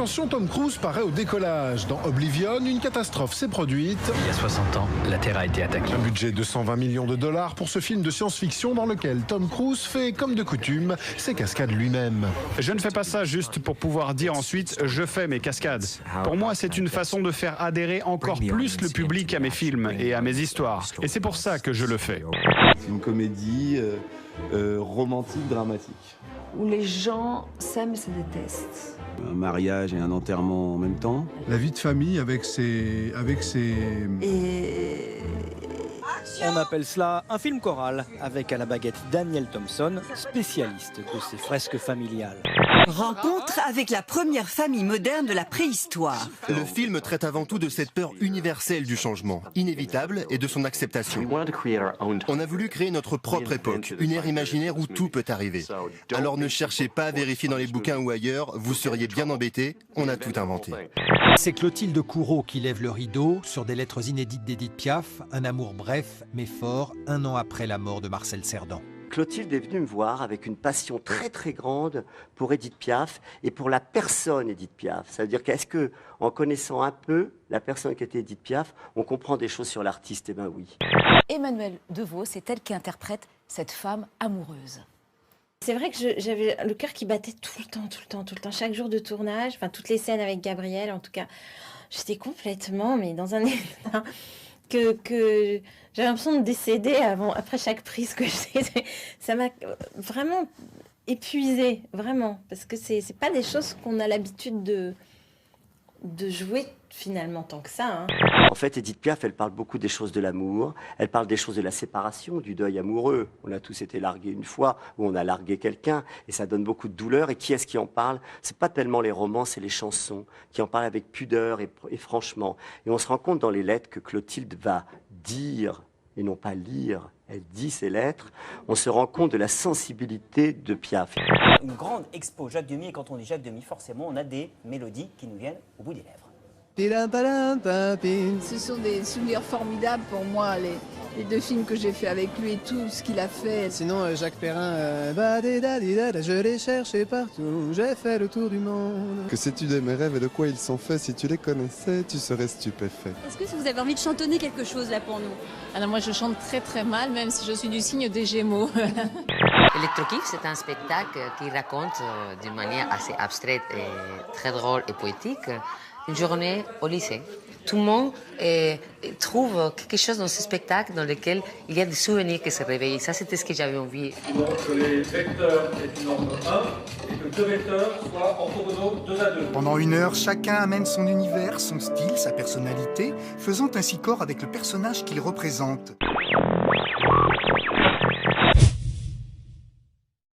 Attention, Tom Cruise paraît au décollage. Dans Oblivion, une catastrophe s'est produite. Il y a 60 ans, la Terre a été attaquée. Un budget de 120 millions de dollars pour ce film de science-fiction dans lequel Tom Cruise fait, comme de coutume, ses cascades lui-même. Je ne fais pas ça juste pour pouvoir dire ensuite « je fais mes cascades ». Pour moi, c'est une façon de faire adhérer encore plus le public à mes films et à mes histoires. Et c'est pour ça que je le fais. C'est une comédie romantique, dramatique. Où les gens s'aiment et se détestent. Un mariage et un enterrement en même temps. La vie de famille avec ses... Et... On appelle cela un film choral, avec à la baguette Daniel Thompson, spécialiste de ces fresques familiales. Rencontre avec la première famille moderne de la préhistoire. Le film traite avant tout de cette peur universelle du changement, inévitable, et de son acceptation. On a voulu créer notre propre époque, une ère imaginaire où tout peut arriver. Alors ne cherchez pas à vérifier dans les bouquins ou ailleurs, vous seriez bien embêtés, on a tout inventé. C'est Clotilde Courreau qui lève le rideau sur des lettres inédites d'Édith Piaf, un amour bref mais fort, 1 an après la mort de Marcel Cerdan. Clotilde est venue me voir avec une passion très très grande pour Édith Piaf et pour la personne Édith Piaf. Ça veut dire qu'est-ce que, en connaissant un peu la personne qui était Édith Piaf, on comprend des choses sur l'artiste? Eh bien oui. Emmanuelle Devaux, c'est elle qui interprète cette femme amoureuse. C'est vrai que j'avais le cœur qui battait tout le temps, chaque jour de tournage, enfin toutes les scènes avec Gabriel en tout cas. J'étais complètement, mais dans un état que j'avais l'impression de décéder après chaque prise que j'ai. Ça m'a vraiment épuisée, vraiment, parce que c'est pas des choses qu'on a l'habitude de jouer finalement tant que ça. Hein. En fait, Édith Piaf, elle parle beaucoup des choses de l'amour, elle parle des choses de la séparation, du deuil amoureux. On a tous été largués une fois, ou on a largué quelqu'un, et ça donne beaucoup de douleur. Et qui est-ce qui en parle? C'est pas tellement les romans, c'est les chansons, qui en parlent avec pudeur et franchement. Et on se rend compte dans les lettres que Clotilde va dire, et non pas lire, elle dit ces lettres, on se rend compte de la sensibilité de Piaf. Une grande expo Jacques Demy, et quand on dit Jacques Demy, forcément, on a des mélodies qui nous viennent au bout des lèvres. Ce sont des souvenirs formidables pour moi, les 2 films que j'ai fait avec lui et tout ce qu'il a fait. Sinon, Jacques Perrin, je l'ai cherché partout, j'ai fait le tour du monde. Que sais-tu de mes rêves et de quoi ils sont faits? Si tu les connaissais, tu serais stupéfait. Est-ce que vous avez envie de chantonner quelque chose là pour nous? Alors moi je chante très très mal, même si je suis du signe des Gémeaux. Electrokick, c'est un spectacle qui raconte d'une manière assez abstraite et très drôle et poétique une journée au lycée. Tout le monde trouve quelque chose dans ce spectacle dans lequel il y a des souvenirs qui se réveillent. Ça, c'était ce que j'avais envie. Donc que les vecteurs est une norme 1 et que 2 vecteurs soient orthogonaux 2 à 2. Pendant 1 heure, chacun amène son univers, son style, sa personnalité, faisant ainsi corps avec le personnage qu'il représente.